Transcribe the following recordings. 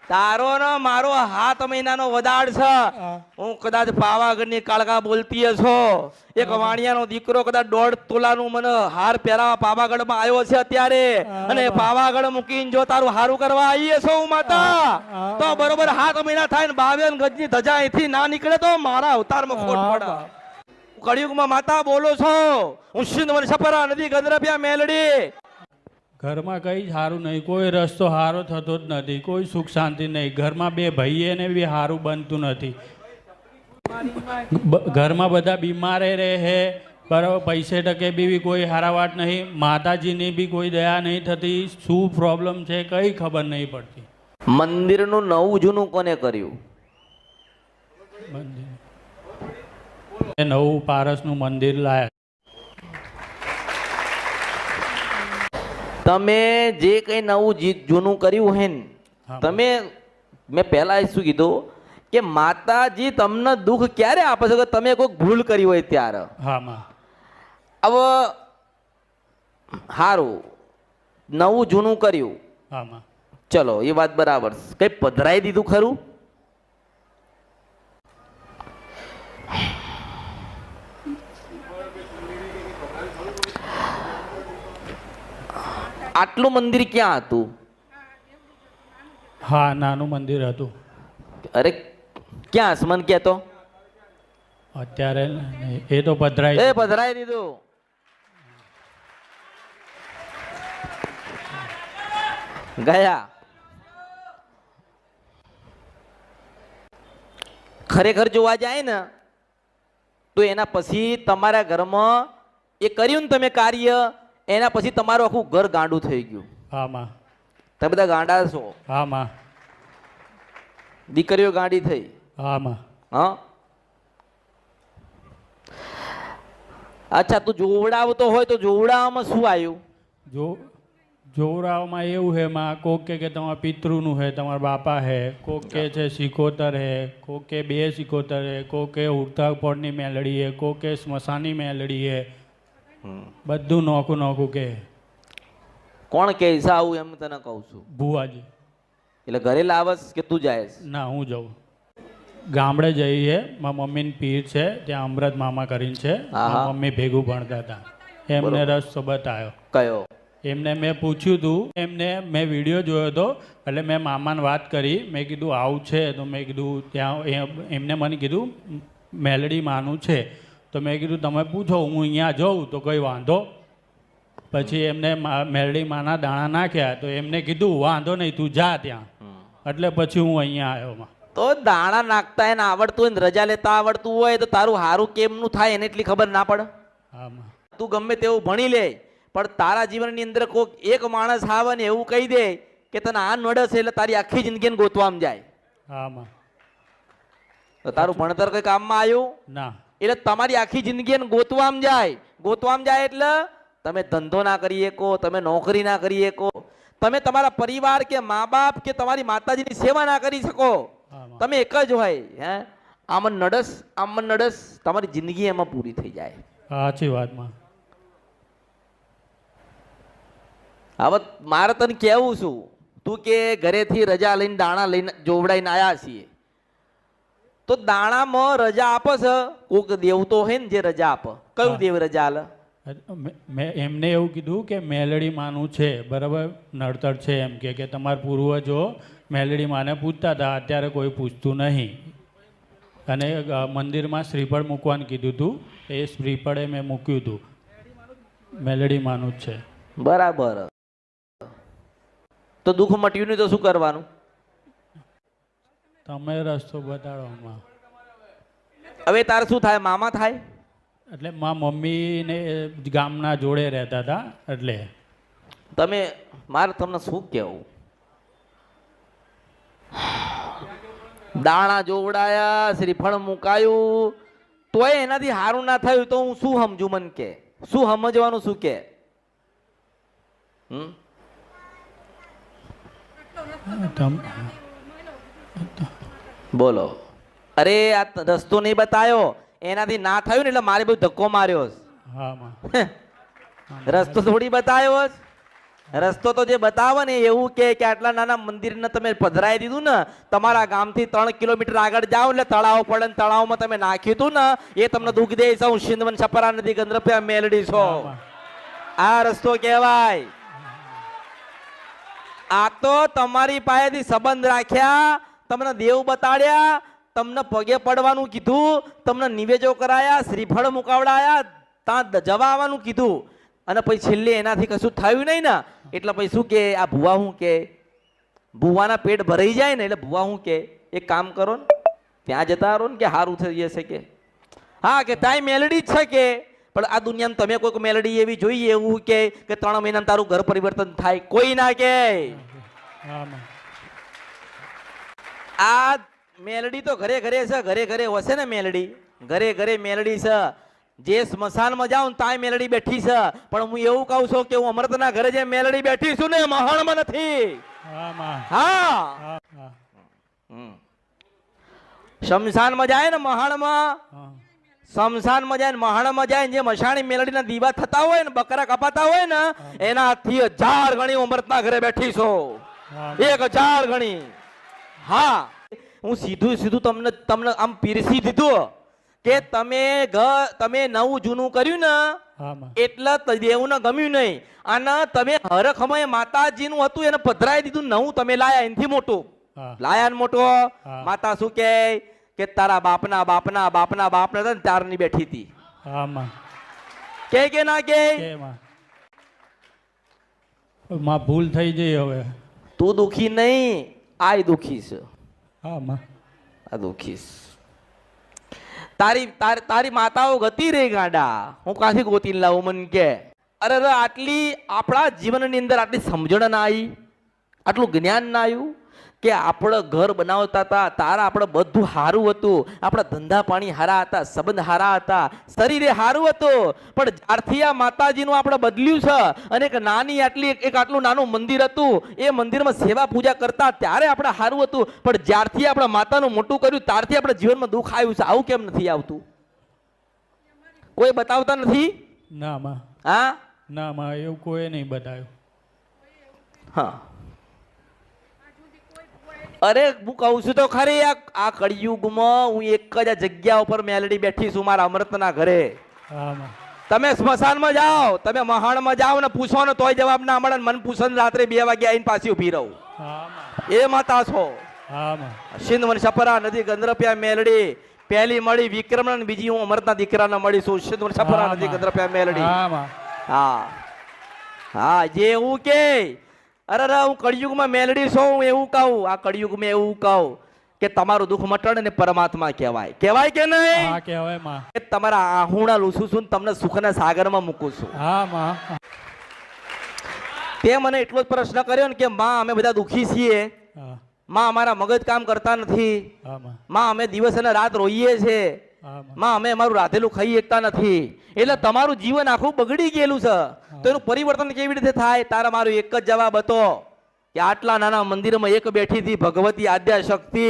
તારો ને મારો 7 મહિનાનો વદાડ છે. હું કદાચ પાવાગઢની કાળકા બોલતી છો. એક વાણિયાનો દીકરો કદાચ 1.5 તોલાનું મને હાર પહેરાવા પાવાગઢમાં આવ્યો છે અત્યારે. અને પાવાગઢ મૂકીને જો તારું હારું કરવા આવીએ છો હું માતા, તો બરોબર 7 મહિના થાય ને 52 ગજની ધજા અહીંથી ના નીકળે તો મારા અવતારમાં ખોટ પડે. કળિયુગમાં માતા બોલો છો. હું સિંધ વંશપરા નદી ગંદરપિયા મેલડી. ઘરમાં કઈ સારું નહીં, કોઈ રસ્તો સારો થતો જ નથી, કોઈ સુખ શાંતિ નહીં. ઘરમાં 2 ભાઈને બી સારું બનતું નથી. ઘરમાં બધા બીમારે રહે, બરાબર. પૈસે ટકે બી કોઈ હારાવાટ નહીં. માતાજીની બી કોઈ દયા નહીં થતી. શું પ્રોબ્લેમ છે કઈ ખબર નહીં પડતી. મંદિરનું નવું જૂનું કોને કર્યું? નવું પારસનું મંદિર લાયા. તમે જે કઈ નવું જૂનું કર્યું હે ને, તમે મેં પહેલા શું કીધું કે માતાજી તમને દુઃખ ક્યારે આપે છે કે તમે કોઈ ભૂલ કરી હોય ત્યારે. હા માં. હવે સારું નવું જૂનું કર્યું. હા માં. ચલો એ વાત બરાબર. કઈ પધરાઈ દીધું ખરું? આટલું મંદિર ક્યાં હતું? હા નાનું મંદિર હતું. અરે ક્યાં મન કહેતો? અત્યારે એ તો પધરાઈ. એ પધરાઈ દીધું. ગયા ખરેખર જોવા જાય ને તો એના પછી તમારા ઘરમાં એ કર્યું ને તમે કાર્ય, એના પછી તમારું આખું ઘર ગાંડું થઈ ગયું. હા માં. તમે બધા ગાંડા છો. હા માં. દીકરીઓ ગાંડી થઈ. હા માં. હા અચ્છા, તું જોવડાવતો હોય તો જોવડાવવામાં શું આવ્યું? જોવરાવમાં એવું હે માં, કોક કે તમારા પિતૃનું હે, તમારા બાપા હે, કોક કે છે સિકોતર હે, કોક કે 2 સિકોતર હે, કોક કે ઉડતા પોળની મેલડી હે, કોક કે સ્મશાની મેલડી હે. બધું નોખું નોખું કે. કોણ કે છે આવું? એમ તને કહું છું. ભુવાજી. એટલે ઘરે લાવસ કે તું જાય? ના હું જાઉં. ગામડે જઈએ, મારા મમ્મીને પીર છે ત્યાં અમૃત મામા કરીને છે. મારા મમ્મી ભેગું ભણતા હતા. એમને રસ્તો બતાવ્યો. કયો? એમને મેં પૂછ્યું હતું, એમને મેં વિડીયો જોયો હતો. એટલે મેં મામાને વાત કરી, મેં કીધું આવું છે. તો મેં કીધું ત્યાં એમને મને કીધું મેલડી માનું છે. તો મેં કીધું તમે પૂછો, હું અહીંયા જાઉં તો કંઈ વાંધો? પછી એમને મેલડી માના દાણા નાખ્યા. તો એમને કીધું વાંધો નહીં, તું જા ત્યાં. એટલે પછી હું અહીંયા આવ્યો. તો દાણા નાખતા એને આવડતું હોય ને રજા લેતા આવડતું હોય તો તારું હારું કેમનું થાય એને એટલી ખબર ના પડે? તું ગમે તેવું ભણી લે, પણ તારા જીવનની અંદર કોઈક એક માણસ આવે ને એવું કહી દે કે તને આ નડે છે એટલે તારી આખી જિંદગીને ગોતવામાં જાય. તો તારું ભણતર કઈ કામમાં આવ્યું ના. એટલે તમારી આખી જિંદગી ગોતવામાં જાય. ગોતવામાં જાય એટલે તમે ધંધો ના કરી શકો, તમે નોકરી ના કરી શકો, તમે તમારા પરિવાર કે મા બાપ કે તમારી માતાજીની સેવા ના કરી શકો. તમે એક જ હોય હે આમન નડસ આમન નડસ, તમારી જિંદગી એમાં પૂરી થઈ જાય. સાચી વાતમાં. હવે મારે તને કેવું છું, તું કે ઘરેથી રજા લઈને દાણા લઈને જોવડાઈને આવ્યા છીએ, તો દાણામાં રજા આપે છે કોક દેવ તો હોય ને જે રજા આપે. કયું દેવ રજા આલે? મેં એમને એવું કીધું કે મેલડી માનું છે, બરાબર, નડતર છે. એમ કે તમારા પૂર્વજો મેલડી માને પૂછતા હતા, અત્યારે કોઈ પૂછતું નહીં. અને મંદિરમાં શ્રીફળ મૂકવાનું કીધું હતું, એ શ્રીફળે મેં મૂક્યું હતું. મેલડી માનું જ છે. બરાબર. તો દુઃખ મટ્યું નહીં તો શું કરવાનું? તમે રસ્તો બતાડો. હવે તારે શું થાય? મામા થાય? એટલે મારા મમ્મી ને ગામના જોડે રહેતા હતા. એટલે તમે મારે તમને શું કહેવું, દાણા જોવડાયા, શ્રીફળ મુકાયું, તોય એનાથી સારું ના થયું તો હું શું સમજુ? મન કે શું સમજવાનું? શું કે બોલો? અરે આ રસ્તો નહીં બતાયો, એનાથી ના થયું ને એટલે મારે બધું ધક્કો માર્યો. રસ્તો થોડી બતાવ્યો. રસ્તો તો જે બતાવે ને એવું કે આટલા નાના મંદિરને તમે પધરાઈ દીધું ને, તમારા ગામથી 3 કિલોમીટર આગળ જાઓ એટલે તળાવ પડે ને તળાવમાં તમે નાખ્યું હતું ને, એ તમને દુઃખ દે છે. હું સિંધવન છપરા નદી ગંદ્રપ્યા મેલડી છો. આ રસ્તો કહેવાય. આ તો તમારી પાસેથી સંબંધ રાખ્યા, તમને દેવ બતાડ્યા, તમને પગે પડવાનું કીધું, તમને નિવેદો કરાયા, શ્રીફળ મુકાવડાયા, ત્યાં જવા આવવાનું કીધું, અને પછી છેલ્લે એનાથી કશું થયું નહીં ને એટલે પછી શું કે આ ભુવા શું કે, ભુવાના પેટ ભરાઈ જાય ને એટલે ભુવા શું કે, એક કામ કરો ને ત્યાં જતા રહો ને કે સારું થઈ જશે કે. હા કે ત્યાં મેલડી જ છે કે, પણ આ દુનિયામાં તમે કોઈક મેલડી એવી જોઈએ એવું કે 3 મહિનામાં તારું ઘર પરિવર્તન થાય? કોઈ ના કે. આ મેલડી તો ઘરે ઘરે છે, ઘરે ઘરે હશે ને મેલડી, ઘરે ઘરે મેલડી છે. જે સ્મશાનમાં જાઉં ને ત્યાં મેલડી બેઠી છે, પણ હું એવું કહું છું કે હું અમૃતના ઘરે જે મેલડી બેઠી છું ને મહાણમાં નથી. હા શમશાનમાં જાય ને મહાણમાં, શમશાનમાં જાય ને મહાણમાં જાય, જે મશાણી મેલડીના દીવા થતા હોય ને, બકરા કપાતા હોય ને, એનાથી 1000 ગણી અમૃતના ઘરે બેઠી છો. 1000 ગણી. હા હું સીધું સીધું તમને આમ પીરસી દીધું કે તમે નવું જૂનું કર્યું ને એટલે દેવને ગમ્યું નહીં, અને તમે હર સમયે માતાજીનું હતું એને પધરાઈ દીધું, નવું તમે લાયા એનથી મોટું લાયા ને મોટો. માતા શું કે તારા બાપના બાપના બાપના બાપના હતા ને ત્યારની બેઠી હતી. કે ના કે માં ભૂલ થઈ જઈ. હવે તું દુખી નહીં, આ દુખી છે. આ દુખી તારી માતાઓ ગતી રહી ગાંડા, હું કાથી ગોતીને લાવું મન કે. અરે આટલી આપણા જીવનની અંદર આટલી સમજણ ના આવી, આટલું જ્ઞાન ના આવ્યું કે આપણે ઘર બનાવતા હતા તારા આપણે બધું સારું હતું, આપણા ધંધા પાણી સારા હતા, સંબંધ સારા હતા, શરીરે સારું હતું, પણ જ્યારથી આ માતાજીનું આપણે બદલ્યું છે અને એક નાની આટલું નાનું મંદિર હતું, એ મંદિરમાં સેવા પૂજા કરતા ત્યારે આપણે સારું હતું, પણ જ્યારથી આપણે માતાનું મોટું કર્યું ત્યારથી આપણા જીવનમાં દુઃખ આવ્યું છે. આવું કેમ નથી આવતું? કોઈ બતાવતા નથી? ના માં. હા ના માં, એવું કોઈ નહીં બતાવ્યું. હા અરે હું કહું છું તો ખરી, આ કળિયુગમાં હું એક જ જગ્યા ઉપર મેલડી બેઠી છું, મારા અમૃતના ઘરે. તમે સ્મશાનમાં જાઓ, તમે મહાણમાં જાઓ ને પૂછો ને તોય જવાબ ના મળે. મન પૂછો ને રાત્રે 2 વાગે આવીને પાછી ઉભી રહું. એ માતા છો. સિંધવન છપરા નદી ગંદ્રપ્યા મેલડી પહેલી મળી વિક્રમ, બીજી હું અમૃતના દીકરાને મળી છું. સિંધવન છપરા નદી ગંદ્રપ્યા મેલડી. હા હા જે એવું કે અરે હું કળિયુગમાં મેલડી છું, હું એવું કહું, આ કળિયુગમાં એવું કહું કે તમારું દુઃખ મટણ ને પરમાત્મા કહેવાય. કહેવાય કે નહીં? હા કહેવાય માં. તમારા આહુણા લૂસું છું, તમને સુખના સાગરમાં મૂકું છું. હા માં. તે મને એટલો જ પ્રશ્ન કર્યો ને કે માં અમે બધા દુઃખી છીએ, માં અમારા મગજ કામ કરતા નથી, માં અમે દિવસ અને રાત રોઈએ છે, માં અમે અમારું રાધેલું ખાઈ શકતા નથી, એટલે તમારું જીવન આખું બગડી ગયેલું છે, તો એનું પરિવર્તન કેવી રીતે થાય? તારા મારો એક જ જવાબ હતો કે આટલા નાના મંદિરમાં એક બેઠી હતી ભગવતી આદ્યા શક્તિ,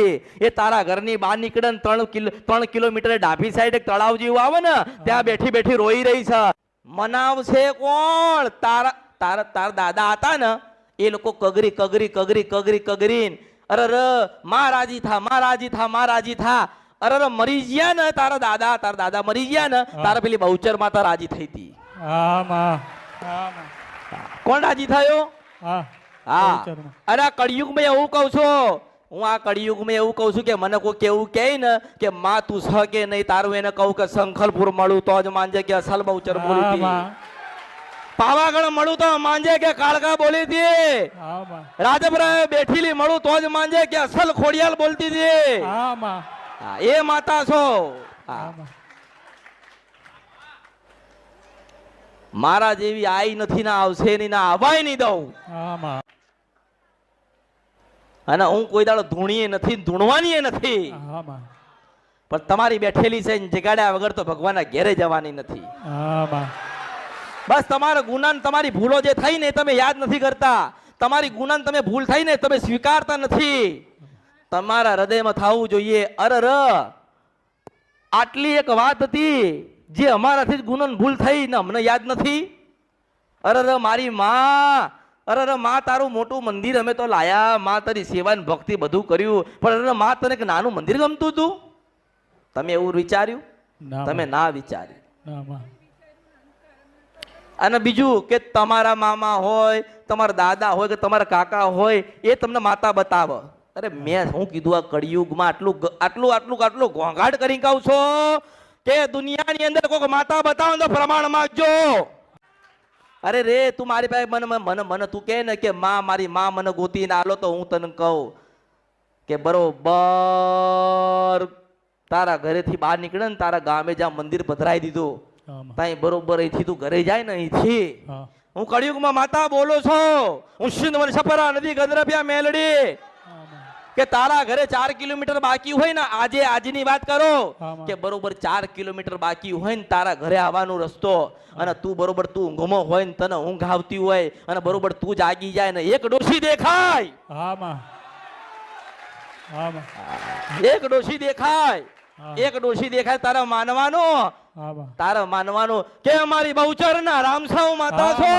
એ તારા ઘરની બહાર નીકળે ને 3 કિલોમીટર ડાભી સાઈડ એક તળાવ જેવું આવે ને ત્યાં બેઠી બેઠી રોઈ રહી છે. મનાવશે કોણ? તારા દાદા હતા ને એ લોકો કગરી કગરી કગરી કગરી કગરીને અરે માં રાજી થા, માં રાજી થા, માં રાજી થા. અરે મરી ગયા ને તારા દાદા મરી ગયા ને, તારા પેલી બહુચર માતા રાજી થઈ હતી. કોણ રાજી થયો? હા. અરે આ કળિયુગમાં એવું કહું છું, હું આ કળિયુગમાં એવું કહું છું કે મને કોઈ કેવું કહે ને કે માં તું છ કે નહીં, તારું એને કહું કે શંખલપુર મળું તો જ માંજે કે અસલ બહુચર બોલી હતી, પાવાગઢ મળું તો માંજે કે કાળકા બોલી હતી, રાજપુરા બેઠીલી મળું તો જ માંજે કે અસલ ખોડિયાલ બોલતી હતી. એ માતા છો. મારા જેવી આઈ નથી, ના આવશે નહીં, ના આવાય નહીં દઉં. અને હું કોઈ દાડો ધૂણીએ નથી, ધૂણવાની નથી, પણ તમારી બેઠેલી છે જગાડ્યા વગર તો ભગવાનના ઘેરે જવાની નથી. બસ તમારા ગુના તમારી ભૂલો જે થઈ ને તમે યાદ નથી કરતા, તમારી ગુના તમે ભૂલ થઈ ને તમે સ્વીકારતા નથી. તમારા હૃદયમાં થવું જોઈએ અરર આટલી એક વાત હતી જે અમારાથી જ ગુનો ભૂલ થઈ ને અમને યાદ નથી. અરર મારી માં અરે અરે માં તારું મોટું મંદિર અમે તો લાયા, માં તારી સેવા ને ભક્તિ બધું કર્યું, પણ અરે માં તને કે નાનું મંદિર ગમતું હતું? તમે એવું વિચાર્યું? ના તમે ના વિચાર્યું. ના માં. અને બીજું કે તમારા મામા હોય, તમારા દાદા હોય કે તમારા કાકા હોય, એ તમને માતા બતાવે. અરે મેં શું કીધું, આ કળિયુગમાં આટલું આટલું આટલું આટલું ઘોંઘાટ કરી કહું છો કે દુનિયાની અંદર કોઈ માતા બતાવો તો પ્રમાણ માંગજો. અરે રે તું મારી પાસે મને મને મને તું કહે ને કે માં મારી માં મને ગોતીને આલો, તો હું તને કહું કે બરોબર તારા ઘરેથી બહાર નીકળે ને તારા ગામે જ્યાં મંદિર પધરાઈ દીધું, હા માં. ત્યાં બરોબર અહીંથી તું ઘરે જાય ને અહીંથી હા. હું કળિયુગમાં માતા બોલો છો, હું સિંધવન સપરા નદી ગંદ્રપ્યા મેલડી, હા માં. કે તારા ઘરે 4 કિલોમીટર બાકી હોય ને, આજની વાત કરો હા માં. કે બરોબર 4 કિલોમીટર બાકી હોય ને તારા ઘરે આવવાનો રસ્તો, અને તું બરોબર તું ઊંઘમાં હોય ને તને ઊંઘ આવતી હોય અને બરોબર તું જાગી જાય ને એક ડોશી દેખાય, હા માં. હા માં. એક ડોશી દેખાય, હા. એક ડોશી દેખાય, તારા માનવાનો, હા માં. તારા માનવાનો કે અમારી બહુચર ના રામસાવ માતા હા, છો.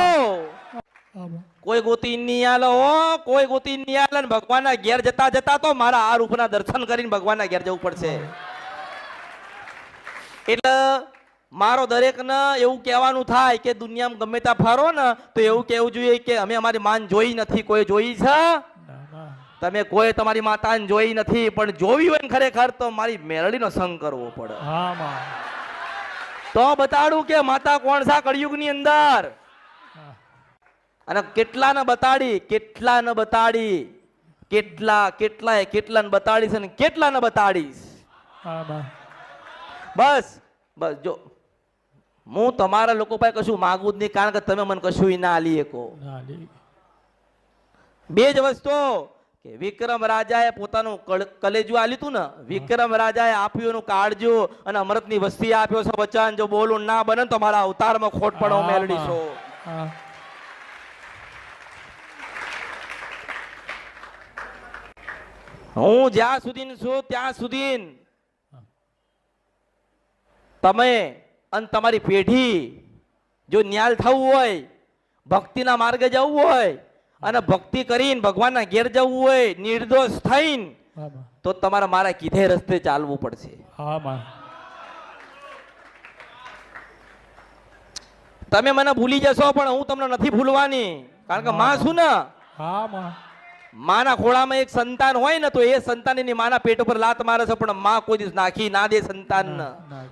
હા માં. કોઈ ગોતી નહીં આલો હો, કોઈ ગોતી નહીં આલે ને ભગવાનના ઘેર જતા જતા તો મારા આ રૂપના દર્શન કરીને ભગવાનના ઘેર જવું પડશે. એટલે મારો દરેકને એવું કહેવાનું થાય કે દુનિયામાં ગમે ત્યાં ફરો ને તો એવું કહેવું જોઈએ કે અમે અમારી માન જોઈ નથી. કોઈ જોઈ છે? ના માં. તમે કોઈ તમારી માતાને જોઈ નથી, પણ જોવી હોય ને ખરેખર તો મારી મેલડીનો સંગ કરવો પડે, હા માં. તો બતાડું કે માતા કોણ છે કળિયુગની અંદર. હા. અને કેટલાને બતાડી, કેટલાને બતાડી, કેટલાને બતાડીશ અને કેટલાને બતાડીશ. હા માં. બસ બસ જો હું તમારા લોકો પાસે કશું માગું જ નહીં, કારણ કે તમે મને કશું ના આલી શકો. ના લી. બે જ વસ્તુ કે વિક્રમ રાજાએ પોતાનું કલેજું આલ્યું હતું ને, વિક્રમ રાજાએ આપ્યું એનું કાળજો અને અમૃતની વસ્તી આપ્યો છે વચન. જો બોલું ના બને તો મારા અવતારમાં ખોટ પડો હા, મેલડી છો. હા. હું જ્યાં સુધી છું ત્યાં સુધી તમે અને તમારી પેઢી જો ન્યાલ થવું હોય, ભક્તિના માર્ગે જવું હોય અને ભક્તિ કરીને ભગવાનના ઘેર જવું હોય નિર્દોષ થઈને, હા માં. તો તમારે મારા કીધે રસ્તે ચાલવું પડશે. હા માં. તમે મને ભૂલી જશો પણ હું તમને નથી ભૂલવાની, કારણ કે માં છું ને. હા માં. માના ખોળામાં એક સંતાન હોય ને તો એ સંતાન એની માના પેટ ઉપર લાત મારે છે, પણ માં કોઈ દિવસ નાખી ના દે સંતાન.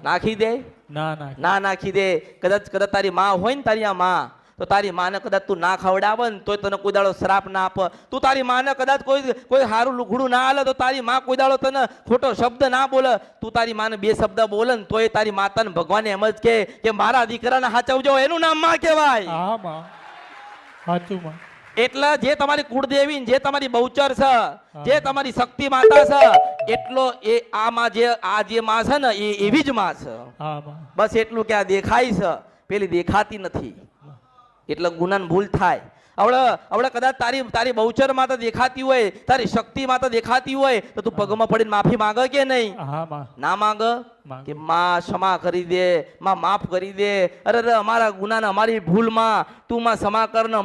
નાખી દે? ના ના. ના નાખી દે. કદાચ તારી માં હોય ને તારી આ માં, તો તારી માને કદાચ તું ના ખવડાવે ને તોય તને કોઈ દાડો શ્રાપ ના આપે. તું તારી માને કદાચ કોઈ સારું લુગડું ના આલે તો તારી માં કોઈ દાડો તને ખોટો શબ્દ ના બોલે. તું તારી માને 2 શબ્દ બોલે ને તોય તારી માતાને ભગવાન એમ જ કે મારા દીકરાને હાચવજો, એનું નામ માં કહેવાય. હા માં. સાચું માં. એટલે જે તમારી કુળદેવી જે તમારી બહુચર છે, જે તમારી શક્તિ માતા છે, એટલો એ આ જે માં છે ને એ એવી જ માં છે. હા માં. બસ એટલું કે આ દેખાય છે, પેલી દેખાતી નથી, એટલે ગુનાની ભૂલ થાય. હવે કદાચ તારી બહુચર માતા દેખાતી હોય, તારી શક્તિ માતા દેખાતી હોય તો તું પગમાં પડીને માફી માંગે કે નહીં? હા માં. ના માંગે કે માં ક્ષમા કરી દે, માં માફ કરી દે. અરે અમારા ગુનાને અમારી ભૂલમાં તું માં ક્ષમા કર ને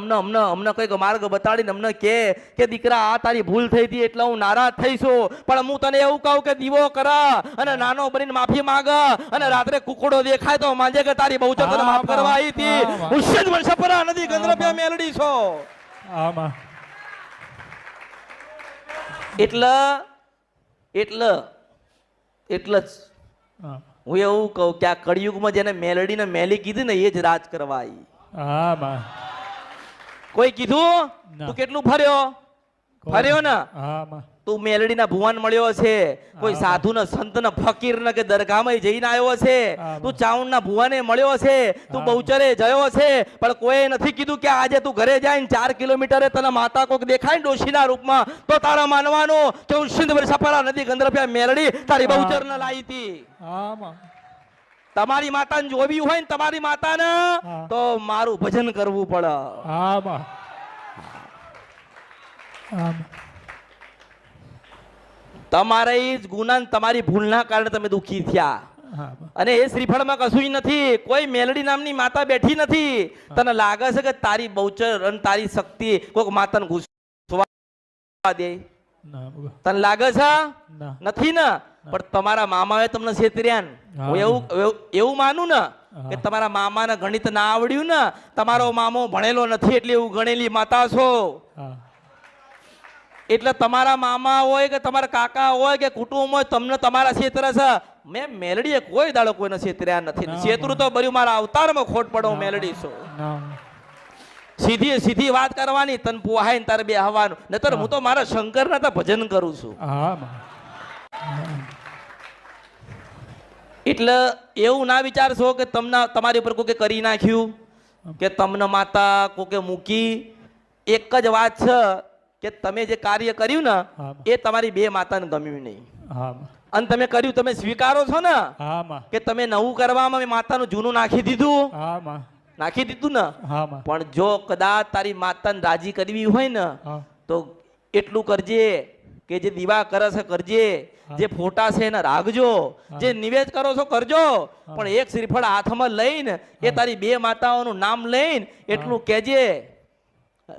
અમને કઈક માર્ગ બતાડીને અમને કે દીકરા આ તારી ભૂલ થઈ હતી એટલે હું નારાજ થઈશું, પણ હું તને એવું કહું કે દીવો કરા અને નાનો બનીને માફી માંગે અને રાત્રે કુકડો દેખાય તો માંજે કે તારી બહુચર તને માફ કરવા આવી હતી. ઉશ્યદ વંશપરા નદી ગંદ્રપ્યા મેલડી છો. હા માં. એટલે જ હા. હું એવું કહું કે આ કળિયુગમાં જેને મેલડીને મેલી કીધી ને એ જ રાજ કરવા આવી. હા માં. કોઈ કીધું? ના. તું કેટલું ફર્યો ને? હા માં. તું મેલડીના ભુવન મળ્યો છે, કોઈ સાધુ ને સંત ને ફકીર ને કે દરગાહમાં જઈને આવ્યો છે, તું ચાઉંડ ના ભુવને મળ્યો છે, તું બહુચરે ગયો છે, પણ કોઈ નથી કીધું કે આજે તું ઘરે જાય 4 કિલોમીટરે તને માતા કોક દેખાય ને ડોશીના રૂપમાં તો તારા માનવાનું કે હું સિંધવર સપરા નદી ગંદ્રપ્યા મેલડી તારી બહુચર ને લાવી હતી. હા માં. તમારી માતાને જોવી હોય ને તમારી માતાને તો મારું ભજન કરવું પડે. હા માં. હા માં. તમારે જ ગુના તમારી ભૂલના કારણે તમે દુખી થયા. હા બા. અને એ શ્રીફળમાં કશું નથી, કોઈ મેલડી નામની માતા બેઠી નથી. તને લાગે છે કે તારી બહુચર અને તારી શક્તિ કોઈક માતાને ઘૂસવા દે? ના બા. તને લાગે છે? ના. નથી ને? પણ તમારા મામાએ તમને છેતર્યા ને. હું એવું માનું ને કે તમારા મામાને ગણિત ના આવડ્યું ને, તમારો મામો ભણેલો નથી એટલે એવું ગણેલી માતા છો. હા. એટલે તમારા મામા હોય કે તમારા કાકા હોય કે કુટુંબ હોય, તમને તમારા ક્ષેત્ર છે. મેં મેલડીએ કોઈ દાડો કોઈને છેતર્યા નથી. છેતરું તો બર્યું મારા અવતારમાં ખોટ પડો, હું મેલડી છું. સીધી વાત કરવાની, તન પોહાય ને તારે બે હવાનું. નતર હું તો મારા શંકરના તો ભજન કરું છું. હા બા. એટલે એવું ના વિચારશો કે તમને તમારી ઉપર કોકે કરી નાખ્યું, કે તમને માતા કોકે મૂકી. એક જ વાત છે કે તમે જે કાર્ય કર્યું ને એ તમારી બે માતાને ગમ્યું નહીં. હા બા. અને તમે કર્યું, તમે સ્વીકારો છો ને હા બા. કે તમે નવું કરવામાં માતાનું જૂનું નાખી દીધું. હા બા. નાખી દીધું ને. હા બા. પણ જો કદાચ તારી માતાને રાજી કરવી હોય ને હા. તો એટલું કરજે કે જે દીવા કરે છે કરજે, જે ફોટા છે એને રાખજો, જે નિવેદ કરો છો કરજો. પણ એક શ્રીફળ હાથમાં લઈને એ તારી બે માતાઓનું નામ લઈને એટલું કહેજે.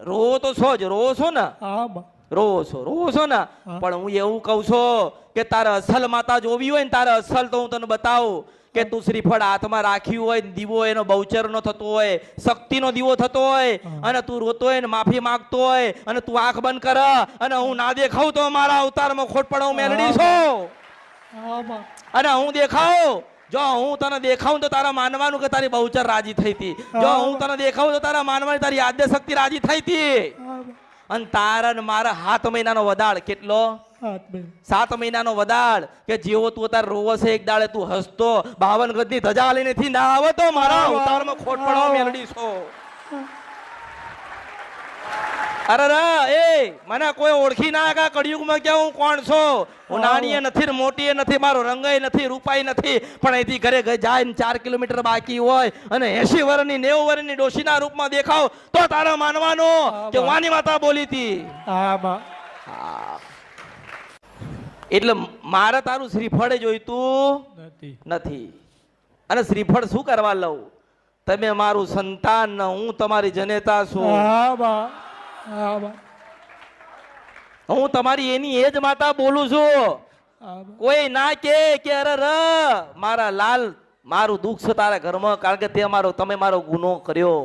રોવો તો છો જ, રોવો છો ને? હા બા. રોવો છો ને? પણ હું એવું કહું છું કે તારે અસલ માતા જોવી હોય ને, તારે અસલ તો હું તને બતાવું કે તું શ્રીફળ હાથમાં રાખ્યું હોય, દીવો એનો બહુચર નો થતો હોય, શક્તિનો દીવો થતો હોય, અને તું રોતો હોય ને માફી માંગતો હોય, અને તું આંખ બંધ કર અને હું ના દેખાઉં તો મારા અવતારમાં ખોટ પડે, હું મેલડી છું. અને હું દેખાઉં, જો હું તને દેખાઉં તો તારા માનવાનું કે તારી બહુચર રાજી થઈ હતી. જો હું તને દેખાઉં તો તારા માનવાની તારી આદ્ય શક્તિ રાજી થઈ હતી. અને તારા ને મારા 7 મહિનાનો વદાળ કેટલો? 7 મહિનાનો વદાળ કે જેવો તું તાર રોવો છે એક દાડે તું હસતો 52 ગજની ધજા લઈને થી ના આવે તો મારા અવતારમાં ખોટ પડો, મેલડી છો. અરે એ મને કોઈ ઓળખી ના કા કળિયુગમાં કે હું કોણ છું? હું નાની નથી ને મોટી નથી, મારો રંગય નથી, રૂપાઈ નથી, પણ અહીંથી ઘરે જાય ને 4 કિલોમીટર બાકી હોય અને 80 વર્ષની 90 વર્ષની ડોશીના રૂપમાં દેખાવ તો તારા માનવાનો કે વાની માતા બોલી હતી. એટલે મારે તારું શ્રીફળ જોઈતું નથી. અને શ્રીફળ શું કરવા લઉં? તમે મારું સંતાન ને હું તમારી જનેતા છું. હું તમારી એની એ જ માતા બોલું છું. કોઈ ના કે અરે મારા લાલ મારું દુઃખ છે તારા ઘરમાં, કારણ કે તમે મારો ગુનો કર્યો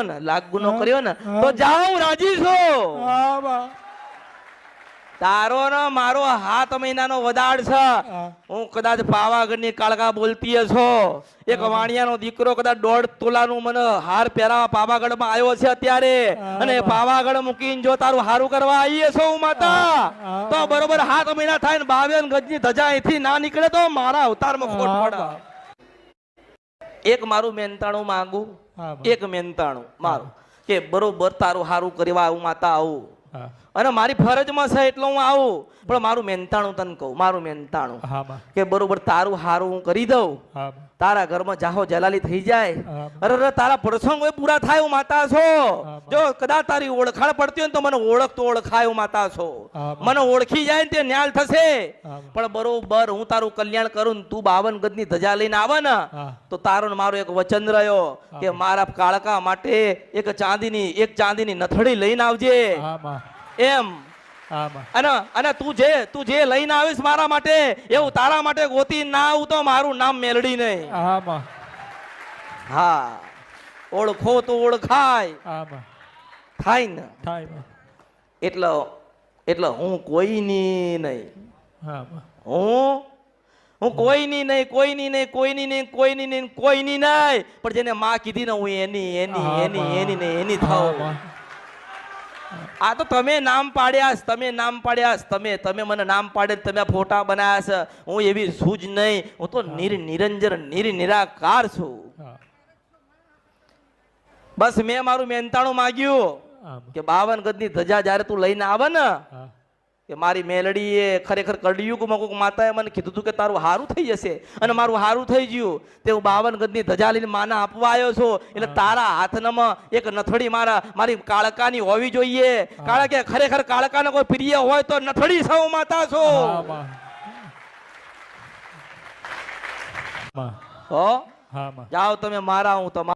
ને, લાખ ગુનો કર્યો ને, તો જાઉં રાજી છું. તારો ને મારો 7 મહિનાનો વદાડ છે. હું કદાચ પાવાગઢની કાળકા બોલતી છો. એક વાણિયાનો દીકરો કદાચ 1.5 તોલાનું મને હાર પહેરાવા પાવાગઢમાં આવ્યો છે અત્યારે, અને પાવાગઢ મૂકીને જો તારું હારું કરવા આવીએ છો હું માતા, તો બરોબર 7 મહિના થાય ને 52 ગજની ધજા અહીંથી ના નીકળે તો મારા અવતારમાં ખોટ પડે. એક મારું મહેનતાણું માંગુ, એક મહેનતાણું મારું કે બરોબર તારું હારું કરવા હું માતા આવું, અને મારી ફરજમાં છે એટલે હું આવું. પણ મારું મહેનતાણું તને કહું, મારું મહેનતાણું કે બરોબર તારું હારું હું કરી દઉં, તારા ઘરમાં જાહો જલાલી થઈ જાય, અરે તારા પ્રસંગ પૂરા થાય હું માતા છો. જો કદાચ તારી ઓળખાણ પડતી હોય ને તો મને ઓળખતો ઓળખાય હું માતા છો. મને ઓળખી જાય ને તે ન્યાલ થશે. પણ બરોબર હું તારું કલ્યાણ કરું ને તું 52 ગજની ધજા લઈને આવે ને તો તારો ને મારો એક વચન રહ્યો કે મારા કાળકા માટે એક ચાંદીની નથડી લઈને આવજે એમ. અને તું જે લઈને આવીશ મારા માટે એવું તારા માટે ગોતી ના આવું તો મારું નામ મેલડી નહીં. હા, ઓળખો તો ઓળખાય થાય ને. એટલે હું કોઈની નહીં, હું કોઈની નહીં, પણ જેને માં કીધી ને હું એની થાઉં. આ તો તમે નામ પાડ્યા, તમે મને નામ પાડે, તમે ફોટા બનાવ્યા છે. હું એવી સૂજ નહીં, હું તો નિરાકાર છું. બસ મેં મારું મહેનતાણું માગ્યું કે 52 ગજની ધજા જયારે તું લઈને આવે ને કે મારી મેલડીએ ખરેખર કળિયુગમાં કોઈક માતાએ મને કીધું હતું કે તારું હારું થઈ જશે, અને મારું હારું થઈ ગયું. તે હું 52 ગજની ધજા લઈને માને આપવા આવ્યો છું. એટલે તારા હાથનામાં એક નથડી મારી કાળકાની હોવી જોઈએ. કારણ કે ખરેખર કાળકાને કોઈ પ્રિય હોય તો નથડી સૌ માતા છો. માં હો હા માં જાઓ તમે મારા હું તમારા